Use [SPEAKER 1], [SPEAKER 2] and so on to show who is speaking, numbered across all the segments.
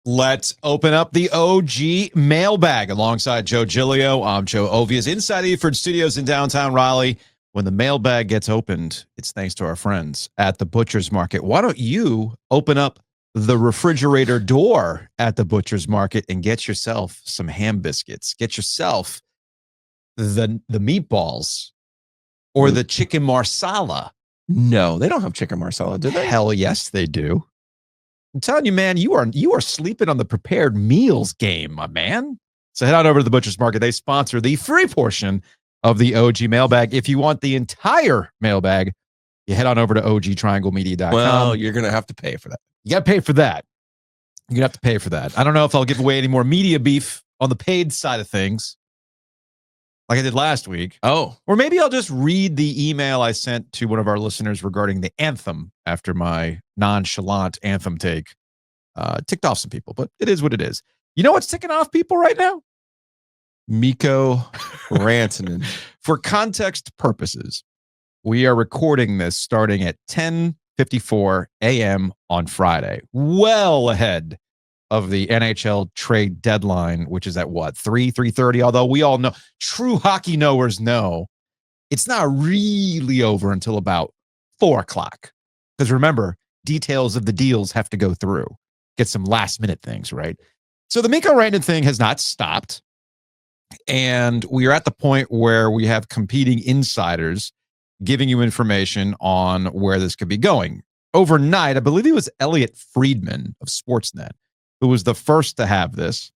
[SPEAKER 1] Let's open up the OG mailbag alongside Joe Giglio. I'm Joe Ovias inside Eford Studios in downtown Raleigh. When the mailbag gets opened, it's thanks to our friends at the Butcher's Market. Why don't you open up the refrigerator door at the Butcher's Market and get yourself some ham biscuits? Get yourself the meatballs or the chicken marsala.
[SPEAKER 2] No, they don't have chicken marsala, do they?
[SPEAKER 1] Hell yes, they do. I'm telling you, man, you are sleeping on the prepared meals game, my man. So head on over to the Butcher's Market. They sponsor the free portion of the OG mailbag. If you want the entire mailbag, you head on over to ogtrianglemedia.com.
[SPEAKER 2] Well, you're going to have to pay for that.
[SPEAKER 1] You got to pay for that. You're going to have to pay for that. I don't know if I'll give away any more media beef on the paid side of things like I did last week.
[SPEAKER 2] Oh.
[SPEAKER 1] Or maybe I'll just read the email I sent to one of our listeners regarding the anthem after my nonchalant anthem take. Ticked off some people, but it is what it is. You know what's ticking off people right now?
[SPEAKER 2] Mikko Rantanen.
[SPEAKER 1] For context purposes, we are recording this starting at 10:54 a.m. on Friday, well ahead of the NHL trade deadline, which is at what, 3:30? Although we all know, true hockey knowers know, it's not really over until about 4 o'clock. Because remember, details of the deals have to go through. Get some last minute things, right? So the Mikko Rantanen thing has not stopped. And we are at the point where we have competing insiders giving you information on where this could be going. Overnight, I believe it was Elliot Friedman of Sportsnet who was the first to have this.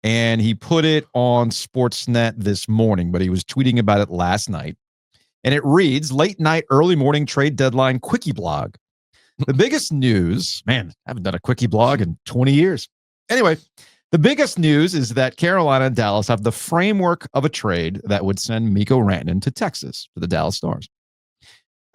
[SPEAKER 1] And he put it on Sportsnet this morning, but he was tweeting about it last night. And it reads, late night, early morning trade deadline quickie blog. The biggest news, man, I haven't done a quickie blog in 20 years. Anyway, the biggest news is that Carolina and Dallas have the framework of a trade that would send Mikko Rantanen to Texas, to the Dallas Stars.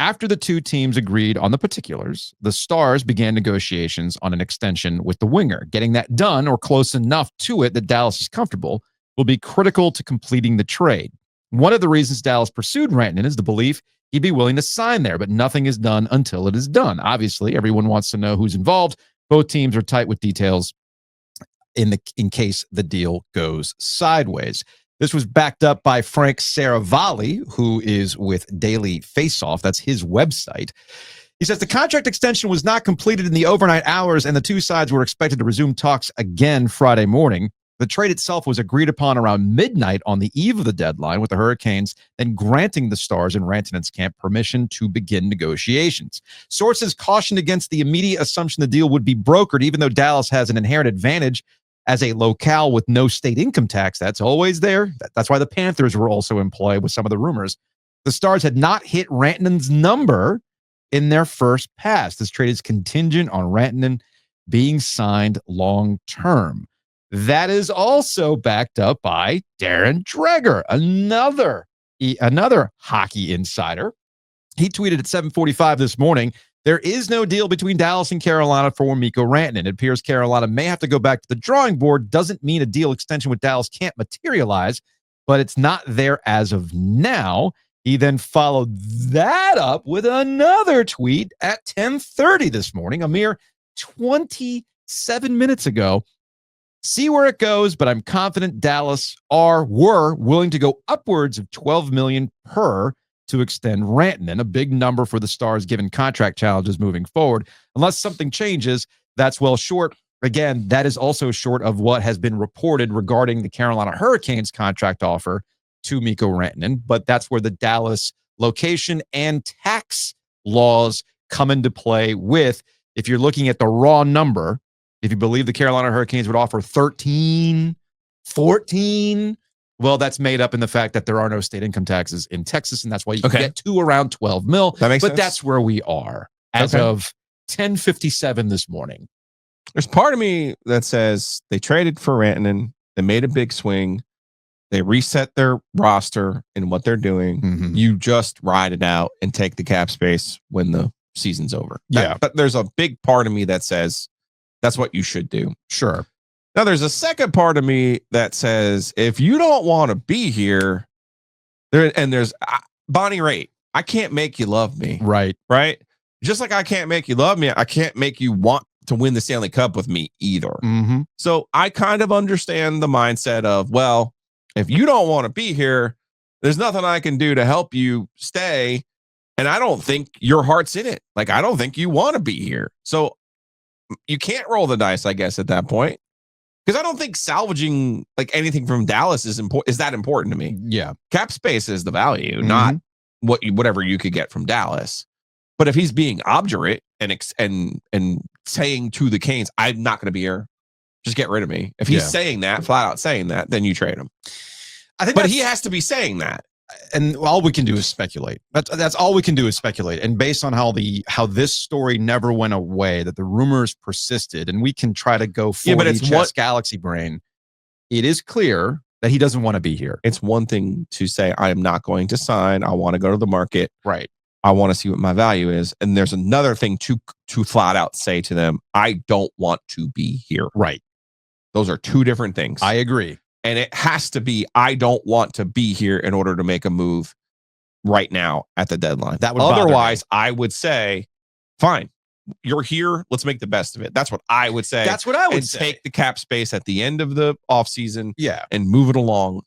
[SPEAKER 1] After the two teams agreed on the particulars, the Stars began negotiations on an extension with the winger. Getting that done or close enough to it that Dallas is comfortable will be critical to completing the trade. One of the reasons Dallas pursued Rantanen is the belief he'd be willing to sign there, but nothing is done until it is done. Obviously, everyone wants to know who's involved. Both teams are tight with details in case the deal goes sideways. This was backed up by Frank Saravalli, who is with Daily Faceoff. That's his website. He says the contract extension was not completed in the overnight hours, and the two sides were expected to resume talks again Friday morning. The trade itself was agreed upon around midnight on the eve of the deadline, with the Hurricanes then granting the Stars and Rantanen's camp permission to begin negotiations. Sources cautioned against the immediate assumption the deal would be brokered, even though Dallas has an inherent advantage as a locale with no state income tax. That's always there. That's why the Panthers were also in play with some of the rumors. The Stars had not hit Rantanen's number in their first pass. This trade is contingent on Rantanen being signed long-term. That is also backed up by Darren Dreger, another hockey insider. He tweeted at 7:45 this morning, there is no deal between Dallas and Carolina for Mikko Rantanen. It appears Carolina may have to go back to the drawing board. Doesn't mean a deal extension with Dallas can't materialize, but it's not there as of now. He then followed that up with another tweet at 10:30 this morning, a mere 27 minutes ago. See where it goes, but I'm confident Dallas were willing to go upwards of $12 million per to extend Rantanen, a big number for the Stars given contract challenges moving forward. Unless something changes, that's well short. Again, that is also short of what has been reported regarding the Carolina Hurricanes contract offer to Mikko Rantanen, but that's where the Dallas location and tax laws come into play with, if you're looking at the raw number, if you believe the Carolina Hurricanes would offer 13, 14, well, that's made up in the fact that there are no state income taxes in Texas, and that's why you can get to around 12 mil.
[SPEAKER 2] That makes sense.
[SPEAKER 1] That's where we are as of 10:57 this morning.
[SPEAKER 2] There's part of me that says they traded for Rantanen, they made a big swing, they reset their roster and what they're doing.
[SPEAKER 1] Mm-hmm.
[SPEAKER 2] You just ride it out and take the cap space when the season's over. But there's a big part of me that says that's what you should do.
[SPEAKER 1] Sure.
[SPEAKER 2] Now, there's a second part of me that says, if you don't want to be here, there's Bonnie Raitt, I can't make you love me.
[SPEAKER 1] Right.
[SPEAKER 2] Right. Just like I can't make you love me, I can't make you want to win the Stanley Cup with me either.
[SPEAKER 1] Mm-hmm.
[SPEAKER 2] So I kind of understand the mindset of, well, if you don't want to be here, there's nothing I can do to help you stay. And I don't think your heart's in it. Like, I don't think you want to be here. So you can't roll the dice, I guess, at that point. Because I don't think salvaging like anything from Dallas is that important to me.
[SPEAKER 1] Yeah.
[SPEAKER 2] Cap space is the value, not whatever you could get from Dallas. But if he's being obdurate and saying to the Canes, I'm not going to be here, just get rid of me. If he's saying that, flat out saying that, then you trade him.
[SPEAKER 1] I think,
[SPEAKER 2] but he has to be saying that,
[SPEAKER 1] and all we can do is speculate. That's all we can do is speculate. And based on how this story never went away, that the rumors persisted, and we can try to go for galaxy brain. It is clear that he doesn't want to be here.
[SPEAKER 2] It's one thing to say, I am not going to sign. I want to go to the market.
[SPEAKER 1] Right.
[SPEAKER 2] I want to see what my value is. And there's another thing to flat out say to them, I don't want to be here.
[SPEAKER 1] Right.
[SPEAKER 2] Those are two different things.
[SPEAKER 1] I agree.
[SPEAKER 2] And it has to be, I don't want to be here in order to make a move right now at the deadline.
[SPEAKER 1] That would
[SPEAKER 2] otherwise, I would say, fine, you're here. Let's make the best of it. That's what I would say.
[SPEAKER 1] That's what I would say.
[SPEAKER 2] Take the cap space at the end of the offseason
[SPEAKER 1] and
[SPEAKER 2] move it along,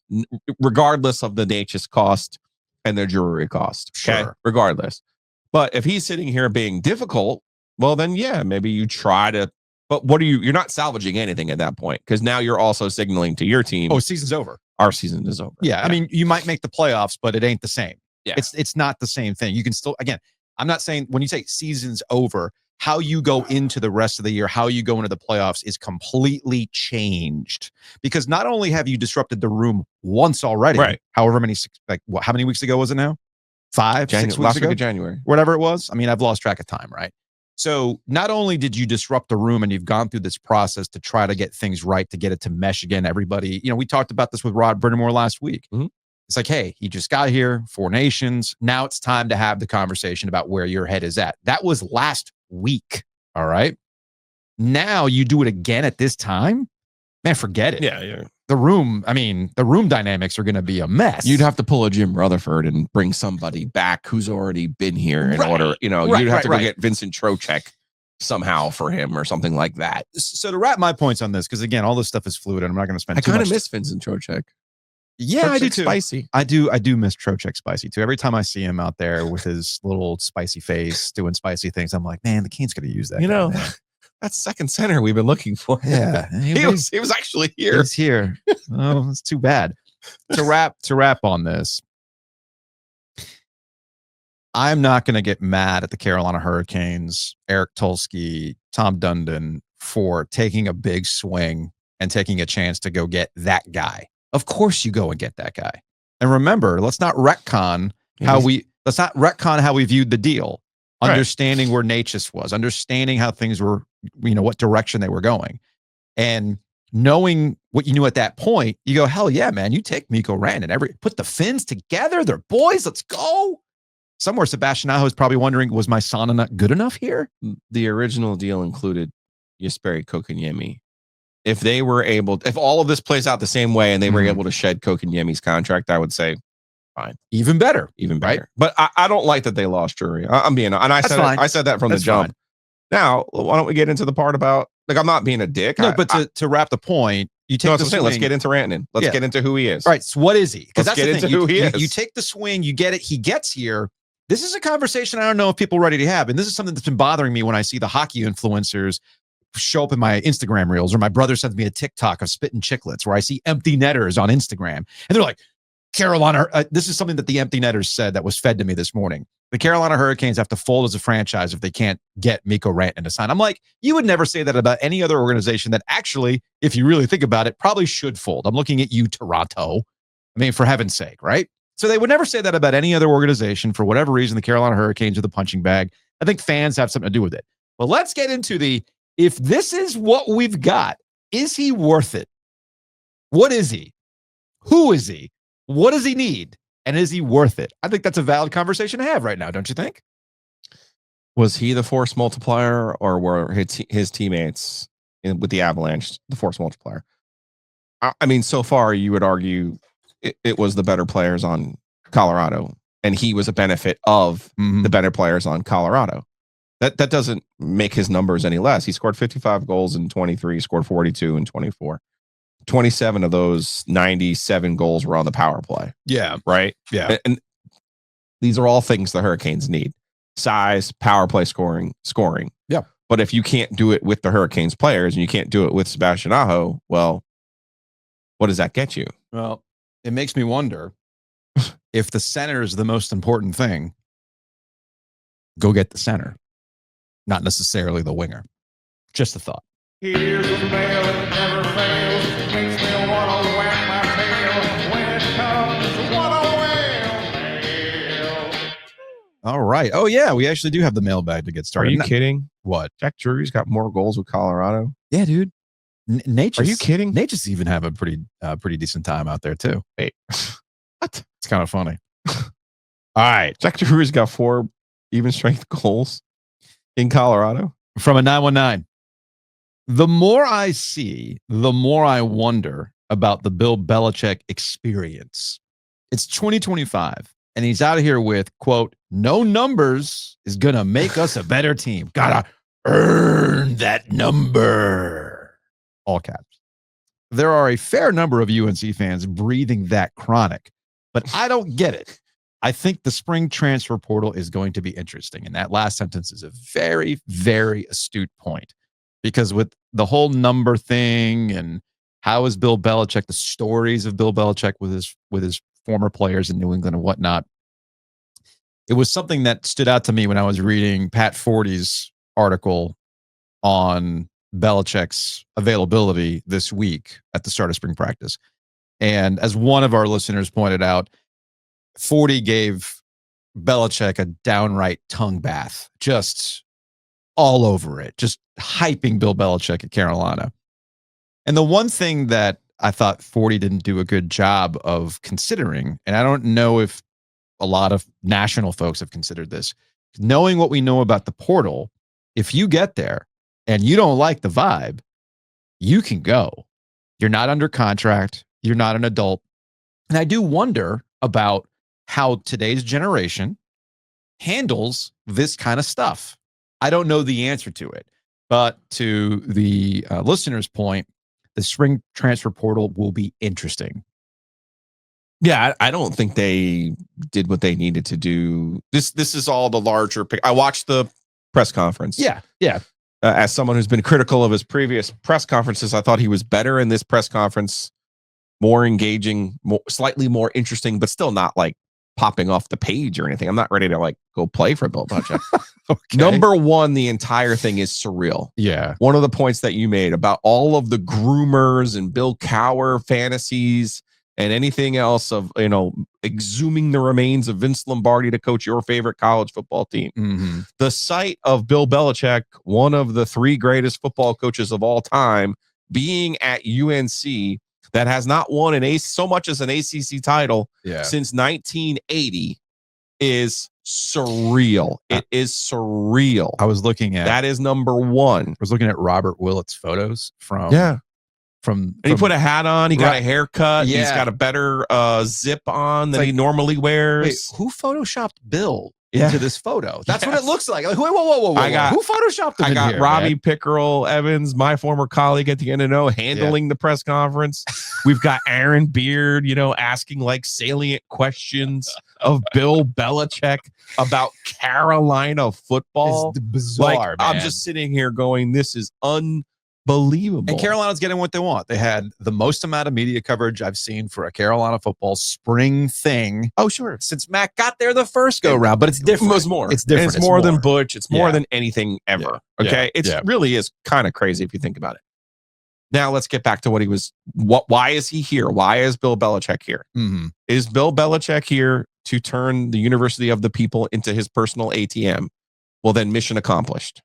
[SPEAKER 2] regardless of the Natchez cost and their jewelry cost. Okay.
[SPEAKER 1] Sure.
[SPEAKER 2] Regardless. But if he's sitting here being difficult, well, then, maybe you try to. But what are you're not salvaging anything at that point, because now you're also signaling to your team,
[SPEAKER 1] season's over.
[SPEAKER 2] Our season is over.
[SPEAKER 1] Yeah. I mean, you might make the playoffs, but it ain't the same.
[SPEAKER 2] Yeah.
[SPEAKER 1] It's not the same thing. You can still, again, I'm not saying when you say season's over, how you go into the rest of the year, how you go into the playoffs is completely changed, because not only have you disrupted the room once already,
[SPEAKER 2] right?
[SPEAKER 1] However many, how many weeks ago was it now? 5, 6 weeks
[SPEAKER 2] last
[SPEAKER 1] ago?
[SPEAKER 2] week of January,
[SPEAKER 1] whatever it was. I mean, I've lost track of time, right? So not only did you disrupt the room and you've gone through this process to try to get things right, to get it to mesh again, everybody, we talked about this with Rod Brindamore last week.
[SPEAKER 2] Mm-hmm.
[SPEAKER 1] It's like, hey, he just got here, 4 nations. Now it's time to have the conversation about where your head is at. That was last week. All right. Now you do it again at this time, man, forget it.
[SPEAKER 2] Yeah.
[SPEAKER 1] The room dynamics are going to be a mess.
[SPEAKER 2] You'd have to pull a Jim Rutherford and bring somebody back who's already been here in order, you'd have to go get Vincent Trocheck somehow for him or something like that.
[SPEAKER 1] So to wrap my points on this, because again, all this stuff is fluid and I'm not going to spend
[SPEAKER 2] I
[SPEAKER 1] too much.
[SPEAKER 2] I kind of miss Vincent Trocheck.
[SPEAKER 1] Yeah, I do too.
[SPEAKER 2] Spicy.
[SPEAKER 1] I do miss Trocheck spicy too. Every time I see him out there with his little spicy face doing spicy things, I'm like, man, the Canes could have used that.
[SPEAKER 2] That's second center we've been looking for.
[SPEAKER 1] Yeah,
[SPEAKER 2] he was actually here.
[SPEAKER 1] He's here. Oh, it's too bad. To wrap on this, I'm not going to get mad at the Carolina Hurricanes, Eric Tulsky, Tom Dundon for taking a big swing and taking a chance to go get that guy. Of course, you go and get that guy. And remember, let's not retcon how we viewed the deal. Understanding where Natchez was, understanding how things were, what direction they were going, and knowing what you knew at that point, you go, hell yeah, man, you take Mikko Rantanen, put the Finns together, they're boys, let's go. Somewhere Sebastian Aho is probably wondering, was my sauna not good enough here?
[SPEAKER 2] The original deal included Jesperi Kotkaniemi. If all of this plays out the same way and they were able to shed Kokaniemi's contract, I would say, fine.
[SPEAKER 1] Even better.
[SPEAKER 2] Right? But I don't like that they lost Drury. I'm being, and I said that from the jump. Fine. Now, why don't we get into the part about, I'm not being a dick.
[SPEAKER 1] No, to wrap the point, you take the swing.
[SPEAKER 2] Let's get into Rantanen. Let's get into who he is.
[SPEAKER 1] All right. So what is he?
[SPEAKER 2] Because that's the thing. Who he is.
[SPEAKER 1] You take the swing, you get it. He gets here. This is a conversation I don't know if people are ready to have. And this is something that's been bothering me when I see the hockey influencers show up in my Instagram reels, or my brother sends me a TikTok of spitting chiclets where I see empty netters on Instagram. And they're like, Carolina, this is something that the empty netters said that was fed to me this morning. The Carolina Hurricanes have to fold as a franchise if they can't get Mikko Rantanen to sign. I'm like, you would never say that about any other organization that actually, if you really think about it, probably should fold. I'm looking at you, Toronto. I mean, for heaven's sake, right? So they would never say that about any other organization. For whatever reason, the Carolina Hurricanes are the punching bag. I think fans have something to do with it. But let's get into if this is what we've got, is he worth it? What is he? Who is he? What does he need? And is he worth it? I think that's a valid conversation to have right now, don't you think?
[SPEAKER 2] Was he the force multiplier, or were his teammates with the Avalanche the force multiplier? I mean, so far you would argue it was the better players on Colorado, and he was a benefit of the better players on Colorado. That doesn't make his numbers any less. He scored 55 goals in 23, scored 42 in 24. 27 of those 97 goals were on the power play.
[SPEAKER 1] Yeah.
[SPEAKER 2] Right?
[SPEAKER 1] Yeah.
[SPEAKER 2] And these are all things the Hurricanes need. Size, power play scoring.
[SPEAKER 1] Yeah.
[SPEAKER 2] But if you can't do it with the Hurricanes players and you can't do it with Sebastian Aho, well, what does that get you?
[SPEAKER 1] Well, it makes me wonder if the center is the most important thing, go get the center, not necessarily the winger. Just a thought.
[SPEAKER 3] Here's the mail that never fails. Makes me want to whack my tail when it comes. What a whale.
[SPEAKER 1] All right. Oh, yeah. We actually do have the mailbag to get
[SPEAKER 2] Are
[SPEAKER 1] started.
[SPEAKER 2] you kidding?
[SPEAKER 1] What?
[SPEAKER 2] Jack Drury's got more goals with Colorado.
[SPEAKER 1] Yeah, dude.
[SPEAKER 2] Are you kidding?
[SPEAKER 1] Nate just even have a pretty decent time out there, too.
[SPEAKER 2] Wait. What?
[SPEAKER 1] It's kind of funny. All right.
[SPEAKER 2] Jack Drury's got 4 even strength goals in Colorado.
[SPEAKER 1] From a 919. The more I see, the more I wonder about the Bill Belichick experience. It's 2025, and he's out of here with, quote, no numbers is going to make us a better team. Gotta earn that number. All caps. There are a fair number of UNC fans breathing that chronic, but I don't get it. I think the spring transfer portal is going to be interesting. And that last sentence is a very, very astute point. Because with the whole number thing and how is Bill Belichick, the stories of Bill Belichick with his former players in New England and whatnot, it was something that stood out to me when I was reading Pat Forty's article on Belichick's availability this week at the start of spring practice. And as one of our listeners pointed out, Forty gave Belichick a downright tongue bath, just all over it, just hyping Bill Belichick at Carolina. And the one thing that I thought Forty didn't do a good job of considering, and I don't know if a lot of national folks have considered this, knowing what we know about the portal, if you get there and you don't like the vibe, you can go. You're not under contract. You're not an adult. And I do wonder about how today's generation handles this kind of stuff. I don't know the answer to it, but to the listener's point, the spring transfer portal will be interesting.
[SPEAKER 2] Yeah, I don't think they did what they needed to do. This is all the larger pick. I watched the press conference.
[SPEAKER 1] Yeah.
[SPEAKER 2] As someone who's been critical of his previous press conferences, I thought he was better in this press conference, more engaging, slightly more interesting, but still not like popping off the page or anything. I'm not ready to like go play for Bill Belichick.
[SPEAKER 1] Okay.
[SPEAKER 2] Number one, the entire thing is surreal.
[SPEAKER 1] Yeah.
[SPEAKER 2] One of the points that you made about all of the groomers and Bill Cowher fantasies and anything else of, exhuming the remains of Vince Lombardi to coach your favorite college football team.
[SPEAKER 1] Mm-hmm.
[SPEAKER 2] The sight of Bill Belichick, one of the 3 greatest football coaches of all time, being at UNC that has not won so much as an ACC title since 1980 is surreal. It is surreal.
[SPEAKER 1] I was looking at
[SPEAKER 2] that is number one.
[SPEAKER 1] I was looking at Robert Willett's photos from
[SPEAKER 2] and he put a hat on. He got a haircut.
[SPEAKER 1] Yeah.
[SPEAKER 2] He's got a better zip on than he normally wears.
[SPEAKER 1] Wait, who photoshopped Bill into this photo? That's what it looks like. Like, whoa. Who photoshopped him?
[SPEAKER 2] I got Robbie Pickerel Evans, my former colleague at the NNO, handling the press conference. We've got Aaron Beard, asking like salient questions of Bill Belichick about Carolina football.
[SPEAKER 1] It's bizarre, man.
[SPEAKER 2] I'm just sitting here going, this is unbelievable.
[SPEAKER 1] And Carolina's getting what they want. They had the most amount of media coverage I've seen for a Carolina football spring thing.
[SPEAKER 2] Oh, sure.
[SPEAKER 1] Since Mac got there the first go round, but it's different.
[SPEAKER 2] It's more.
[SPEAKER 1] It's different.
[SPEAKER 2] It's more than Butch. It's more than anything ever.
[SPEAKER 1] Yeah.
[SPEAKER 2] Okay. It really is kind of crazy if you think about it. Now let's get back to why is he here? Why is Bill Belichick here?
[SPEAKER 1] Mm-hmm.
[SPEAKER 2] Is Bill Belichick here to turn the University of the People into his personal ATM? Well, then mission accomplished.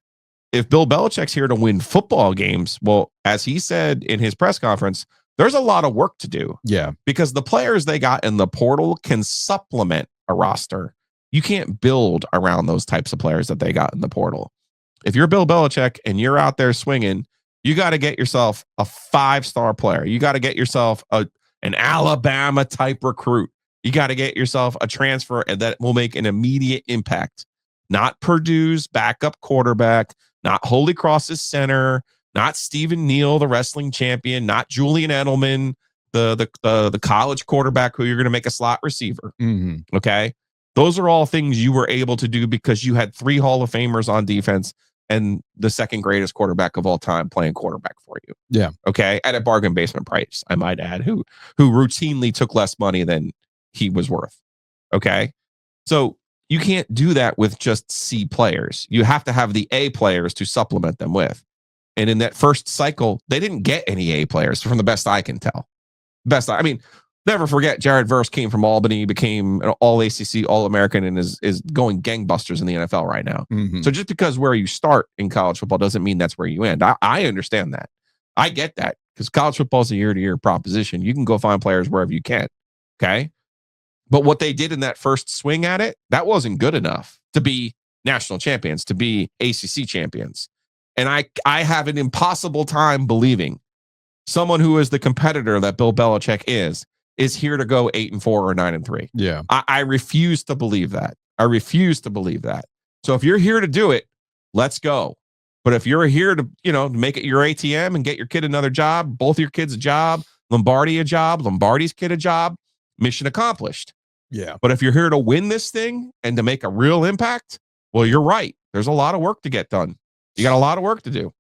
[SPEAKER 2] If Bill Belichick's here to win football games, well, as he said in his press conference, there's a lot of work to do.
[SPEAKER 1] Yeah.
[SPEAKER 2] Because the players they got in the portal can supplement a roster. You can't build around those types of players that they got in the portal. If you're Bill Belichick and you're out there swinging, you got to get yourself a 5-star player. You got to get yourself an Alabama type recruit. You got to get yourself a transfer that will make an immediate impact. not Purdue's backup quarterback, not Holy Cross's center, not Stephen Neal, the wrestling champion, not Julian Edelman, the college quarterback who you're going to make a slot receiver.
[SPEAKER 1] Mm-hmm.
[SPEAKER 2] Okay. Those are all things you were able to do because you had 3 Hall of Famers on defense and the second greatest quarterback of all time playing quarterback for you.
[SPEAKER 1] Yeah.
[SPEAKER 2] Okay. At a bargain basement price, I might add, who routinely took less money than he was worth. Okay. So you can't do that with just C players. You have to have the A players to supplement them with. And in that first cycle, they didn't get any A players from the best I can tell. I mean, never forget Jared Verse came from Albany, became an all ACC, all American, and is going gangbusters in the NFL right now.
[SPEAKER 1] Mm-hmm.
[SPEAKER 2] So just because where you start in college football doesn't mean that's where you end. I understand that. I get that because college football is a year-to-year proposition. You can go find players wherever you can. Okay. But what they did in that first swing at it, that wasn't good enough to be national champions, to be ACC champions. And I have an impossible time believing someone who is the competitor that Bill Belichick is here to go 8-4 or 9-3.
[SPEAKER 1] Yeah.
[SPEAKER 2] I refuse to believe that. I refuse to believe that. So if you're here to do it, let's go. But if you're here to, make it your ATM and get your kid another job, both your kids a job, Lombardi a job, Lombardi's kid a job, mission accomplished.
[SPEAKER 1] Yeah.
[SPEAKER 2] But if you're here to win this thing and to make a real impact, well, you're right. There's a lot of work to get done. You got a lot of work to do.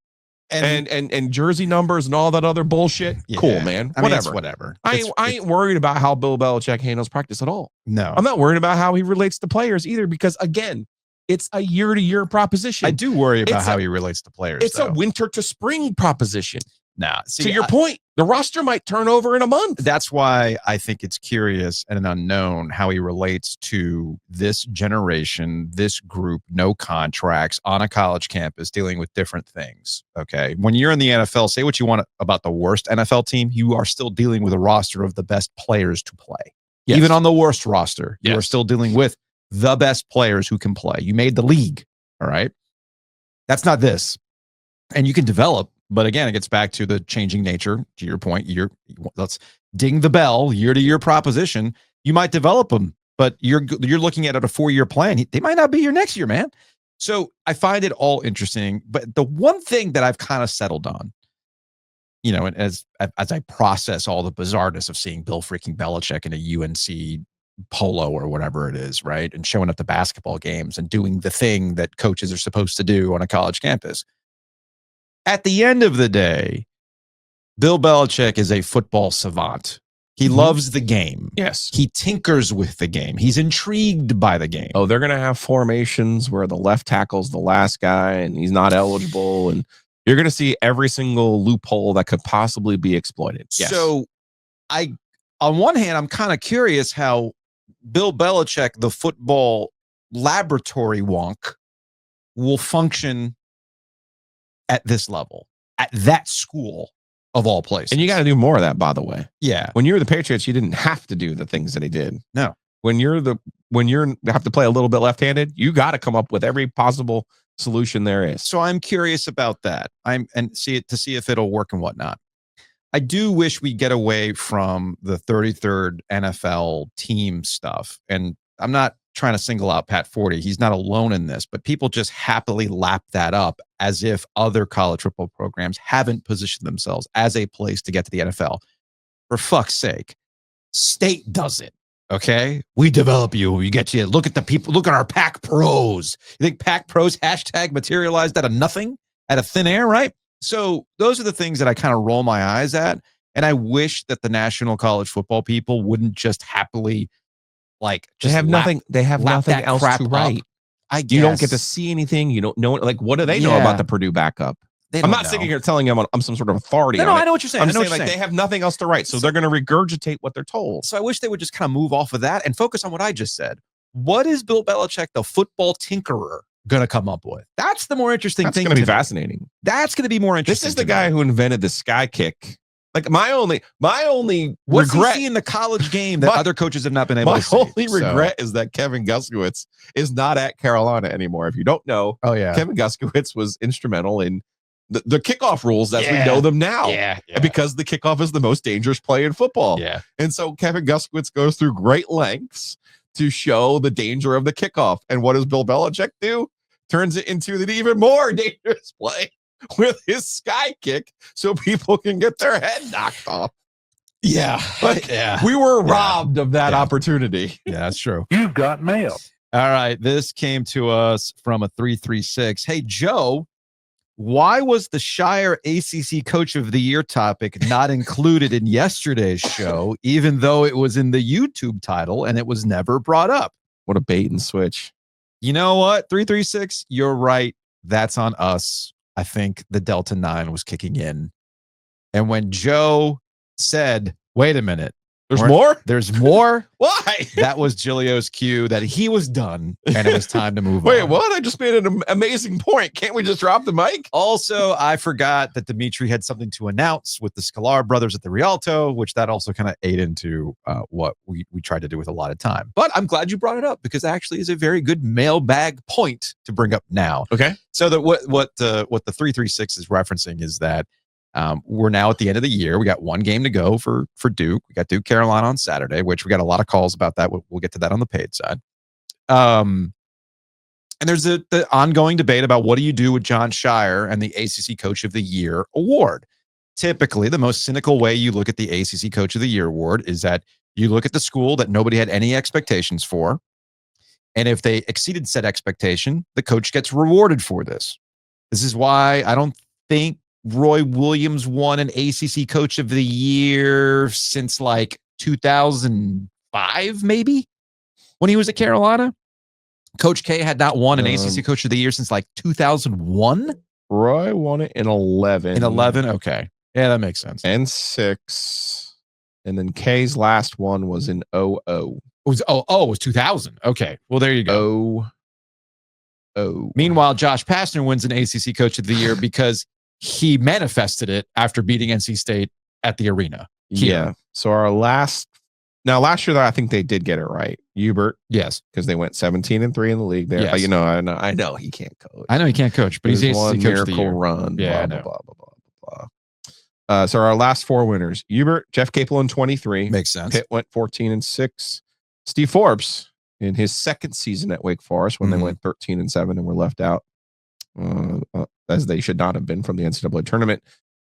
[SPEAKER 2] And jersey numbers and all that other bullshit. Yeah. Cool, man.
[SPEAKER 1] Whatever.
[SPEAKER 2] I ain't worried about how Bill Belichick handles practice at all.
[SPEAKER 1] No.
[SPEAKER 2] I'm not worried about how he relates to players either, because again, it's a year-to-year proposition.
[SPEAKER 1] I do worry about how he relates to players.
[SPEAKER 2] It's a winter to spring proposition.
[SPEAKER 1] Nah,
[SPEAKER 2] to your point, the roster might turn over in a month.
[SPEAKER 1] That's why I think it's curious and an unknown how he relates to this generation, this group, no contracts on a college campus dealing with different things. Okay. When you're in the NFL, say what you want about the worst NFL team, you are still dealing with a roster of the best players to play. Yes. Even on the worst roster, you are still dealing with the best players who can play. You made the league. All right. That's not this. And you can develop. But again, it gets back to the changing nature. To your point, let's ding the bell, year-to-year proposition. You might develop them, but you're looking at a 4-year plan. They might not be your next year, man. So I find it all interesting. But the one thing that I've kind of settled on, and as I process all the bizarreness of seeing Bill freaking Belichick in a UNC polo or whatever it is, right, and showing up to basketball games and doing the thing that coaches are supposed to do on a college campus. At the end of the day, Bill Belichick is a football savant. He loves the game.
[SPEAKER 2] Yes.
[SPEAKER 1] He tinkers with the game. He's intrigued by the game.
[SPEAKER 2] Oh, they're going to have formations where the left tackle's the last guy and he's not eligible. And you're going to see every single loophole that could possibly be exploited. Yes.
[SPEAKER 1] So on one hand, I'm kind of curious how Bill Belichick, the football laboratory wonk, will function at this level, at that school of all places.
[SPEAKER 2] And you got to do more of that, by the way.
[SPEAKER 1] Yeah.
[SPEAKER 2] When you were the Patriots, you didn't have to do the things that he did.
[SPEAKER 1] No.
[SPEAKER 2] When you have to play a little bit left-handed, you got to come up with every possible solution there is.
[SPEAKER 1] So I'm curious about that. See if it'll work and whatnot. I do wish we get away from the 33rd NFL team stuff. And I'm not trying to single out Pat Forty. He's not alone in this, but people just happily lap that up as if other college football programs haven't positioned themselves as a place to get to the NFL. For fuck's sake, State does it. Okay, we develop you. We get you. Look at the people. Look at our Pac Pros. You think Pac Pros hashtag materialized out of nothing, out of thin air, right? So those are the things that I kind of roll my eyes at, and I wish that the national college football people wouldn't just happily.
[SPEAKER 2] They have nothing else to write.
[SPEAKER 1] I guess
[SPEAKER 2] you don't get to see anything. You don't know. What do they know about the Purdue backup?
[SPEAKER 1] I'm
[SPEAKER 2] not sitting here telling you I'm some sort of authority.
[SPEAKER 1] No, I know what you're saying.
[SPEAKER 2] I'm saying they have nothing else to write, so they're going to regurgitate what they're told.
[SPEAKER 1] So I wish they would just kind of move off of that and focus on what I just said. What is Bill Belichick, the football tinkerer, going to come up with? That's the more interesting thing.
[SPEAKER 2] That's going to be fascinating.
[SPEAKER 1] That's going to be more interesting.
[SPEAKER 2] This is the guy who invented the sky kick. Like my only
[SPEAKER 1] what's
[SPEAKER 2] regret
[SPEAKER 1] he see in the college game that other coaches have not been able to see.
[SPEAKER 2] My only regret is that Kevin Guskiewicz is not at Carolina anymore. If you don't know, Kevin Guskiewicz was instrumental in the kickoff rules as we know them now.
[SPEAKER 1] Yeah.
[SPEAKER 2] Because the kickoff is the most dangerous play in football.
[SPEAKER 1] Yeah.
[SPEAKER 2] And so Kevin Guskiewicz goes through great lengths to show the danger of the kickoff. And what does Bill Belichick do? Turns it into an even more dangerous play with his sky kick so people can get their head knocked off.
[SPEAKER 1] Yeah.
[SPEAKER 2] Like, we were robbed of that opportunity.
[SPEAKER 1] Yeah, that's true.
[SPEAKER 3] You've got mail.
[SPEAKER 1] All right. This came to us from a 336. Hey, Joe, why was the Scheyer ACC Coach of the Year topic not included in yesterday's show, even though it was in the YouTube title and it was never brought up?
[SPEAKER 2] What a bait and switch.
[SPEAKER 1] You know what? 336, you're right. That's on us. I think the Delta 9 was kicking in. And when Joe said, wait a minute,
[SPEAKER 2] There's more?
[SPEAKER 1] There's more.
[SPEAKER 2] Why?
[SPEAKER 1] That was Giglio's cue that he was done and it was time to move
[SPEAKER 2] Wait,
[SPEAKER 1] on.
[SPEAKER 2] what? I just made an amazing point. Can't we just drop the mic?
[SPEAKER 1] Also, I forgot that Dimitri had something to announce with the Scalar brothers at the Rialto, which that also kind of ate into what we tried to do with a lot of time. But I'm glad you brought it up because actually is a very good mailbag point to bring up now.
[SPEAKER 2] Okay.
[SPEAKER 1] So that what the 336 is referencing is that we're now at the end of the year. We got one game to go for Duke. We got Duke Carolina on Saturday, which we got a lot of calls about that. We'll get to that on the paid side. And there's the ongoing debate about what do you do with Jon Scheyer and the ACC Coach of the Year award. Typically, the most cynical way you look at the ACC Coach of the Year award is that you look at the school that nobody had any expectations for. And if they exceeded said expectation, the coach gets rewarded for this. This is why I don't think Roy Williams won an ACC Coach of the Year since like 2005, maybe, when he was at Carolina. Coach K had not won an ACC Coach of the Year since like 2001.
[SPEAKER 2] Roy won it in 11.
[SPEAKER 1] In 11? Okay. Yeah, that makes sense.
[SPEAKER 2] And 6. And then K's last one was in 00.
[SPEAKER 1] It was 2000. Okay. Well, there you go. Meanwhile, Josh Pastner wins an ACC Coach of the Year because he manifested it after beating NC State at the arena.
[SPEAKER 2] Yeah. So last year, I think they did get it right. Hubert.
[SPEAKER 1] Yes.
[SPEAKER 2] Because they went 17-3 in the league there.
[SPEAKER 1] Yes.
[SPEAKER 2] I know he can't coach.
[SPEAKER 1] I know he can't coach, but he's ACC
[SPEAKER 2] one
[SPEAKER 1] Coach of the
[SPEAKER 2] miracle
[SPEAKER 1] Year.
[SPEAKER 2] run.
[SPEAKER 1] Yeah,
[SPEAKER 2] blah, blah, blah, blah, blah. So our last 4 winners: Hubert, Jeff Capel in 23.
[SPEAKER 1] Makes sense.
[SPEAKER 2] Pitt went 14-6. Steve Forbes in his second season at Wake Forest when they went 13-7 and were left out, as they should not have been from the NCAA tournament.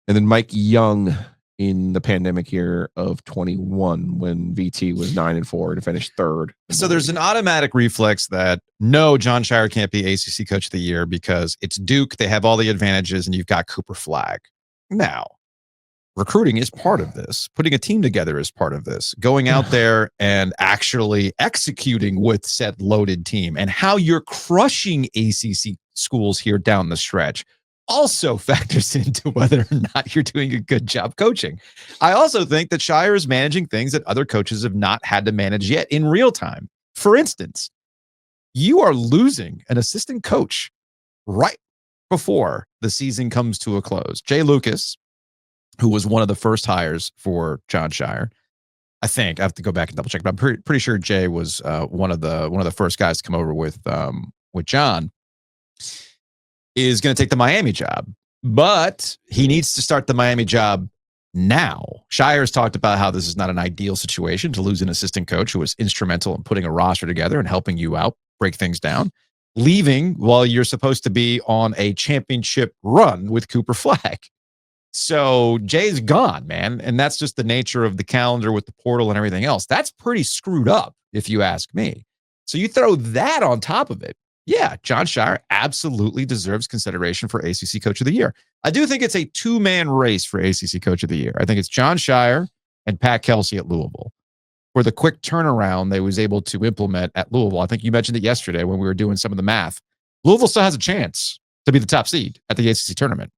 [SPEAKER 2] And then Mike Young in the pandemic year of 21 when VT was 9-4 to finish third.
[SPEAKER 1] So there's an automatic reflex that no, Jon Scheyer can't be ACC Coach of the Year because it's Duke. They have all the advantages and you've got Cooper Flagg. Now, recruiting is part of this. Putting a team together is part of this. Going out there and actually executing with said loaded team and how you're crushing ACC schools here down the stretch also factors into whether or not you're doing a good job coaching. I also think that Scheyer is managing things that other coaches have not had to manage yet in real time. For instance, you are losing an assistant coach right before the season comes to a close. Jay Lucas, who was one of the first hires for Jon Scheyer, I think I have to go back and double check, but I'm pretty sure Jay was one of the first guys to come over with John. Is going to take the Miami job, but he needs to start the Miami job now. Sheyer's talked about how this is not an ideal situation to lose an assistant coach who was instrumental in putting a roster together and helping you out, break things down, leaving while you're supposed to be on a championship run with Cooper Flagg. So Jay's gone, man. And that's just the nature of the calendar with the portal and everything else. That's pretty screwed up, if you ask me. So you throw that on top of it. Yeah, Jon Scheyer absolutely deserves consideration for ACC Coach of the Year. I do think it's a 2-man race for ACC Coach of the Year. I think it's Jon Scheyer and Pat Kelsey at Louisville. For the quick turnaround they was able to implement at Louisville. I think you mentioned it yesterday when we were doing some of the math. Louisville still has a chance to be the top seed at the ACC tournament.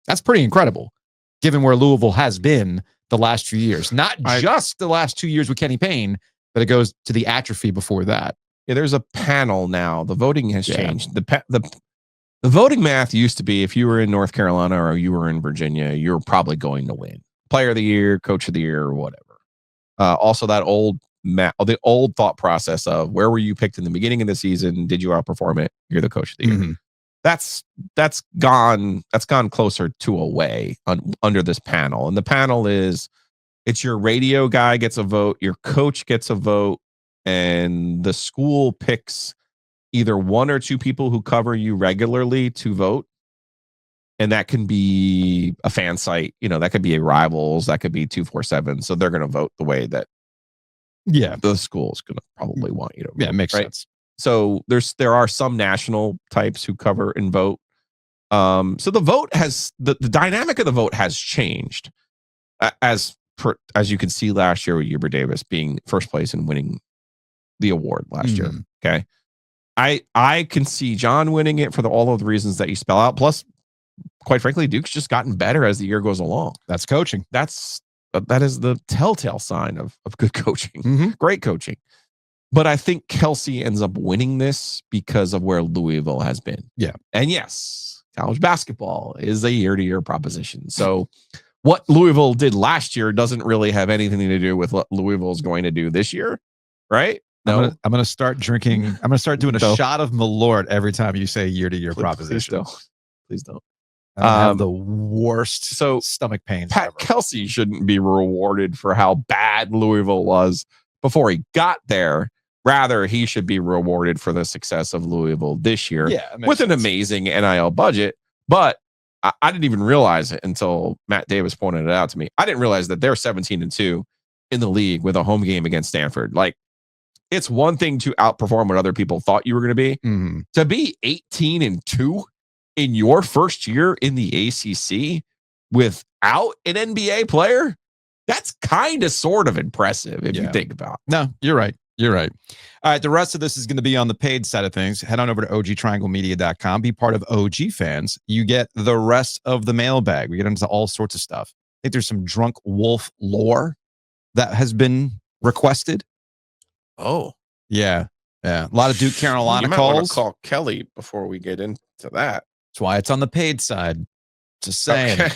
[SPEAKER 1] That's pretty incredible, given where Louisville has been the last few years. Not just the last 2 years with Kenny Payne, but it goes to the atrophy before that.
[SPEAKER 2] Yeah, there's a panel now. The voting has changed. The voting math used to be if you were in North Carolina or you were in Virginia, you're probably going to win. Player of the year, coach of the year, or whatever. Also, that the old thought process of where were you picked in the beginning of the season? Did you outperform it? You're the coach of the year.
[SPEAKER 1] Mm-hmm.
[SPEAKER 2] That's gone closer to away under this panel. And the panel is it's your radio guy gets a vote, your coach gets a vote, and the school picks either one or two people who cover you regularly to vote. And that can be a fan site, that could be a Rivals, that could be 247. So they're going to vote the way that the school is going to probably want you to vote.
[SPEAKER 1] Yeah, it makes sense.
[SPEAKER 2] So there are some national types who cover and vote. So the vote the dynamic of the vote has changed as you can see last year with Hubert Davis being first place and winning the award last year. Okay. I can see John winning it for all of the reasons that you spell out. Plus, quite frankly, Duke's just gotten better as the year goes along.
[SPEAKER 1] That's coaching.
[SPEAKER 2] That is the telltale sign of good coaching. Great coaching. But I think Kelsey ends up winning this because of where Louisville has been.
[SPEAKER 1] Yeah.
[SPEAKER 2] And yes, college basketball is a year-to-year proposition. So what Louisville did last year doesn't really have anything to do with what Louisville's going to do this year, right?
[SPEAKER 1] No. I'm going to start drinking. I'm going to start doing a shot of Malort every time you say year-to-year proposition.
[SPEAKER 2] Please don't.
[SPEAKER 1] I have the worst stomach pains
[SPEAKER 2] Pat
[SPEAKER 1] ever.
[SPEAKER 2] Kelsey shouldn't be rewarded for how bad Louisville was before he got there. Rather, he should be rewarded for the success of Louisville this year with an amazing NIL budget. But I didn't even realize it until Matt Davis pointed it out to me. I didn't realize that they're 17-2 in the league with a home game against Stanford. Like, it's one thing to outperform what other people thought you were going to be. To be 18-2 in your first year in the ACC without an NBA player, that's kind of sort of impressive if you think about it.
[SPEAKER 1] No, you're right. You're right. All right. The rest of this is going to be on the paid side of things. Head on over to ogtrianglemedia.com. Be part of OG fans. You get the rest of the mailbag. We get into all sorts of stuff. I think there's some Drunk Wolf lore that has been requested.
[SPEAKER 2] Oh.
[SPEAKER 1] Yeah. Yeah. A lot of Duke Carolina calls.
[SPEAKER 2] Call Kelly before we get into that.
[SPEAKER 1] That's why it's on the paid side. Just saying.
[SPEAKER 2] Okay.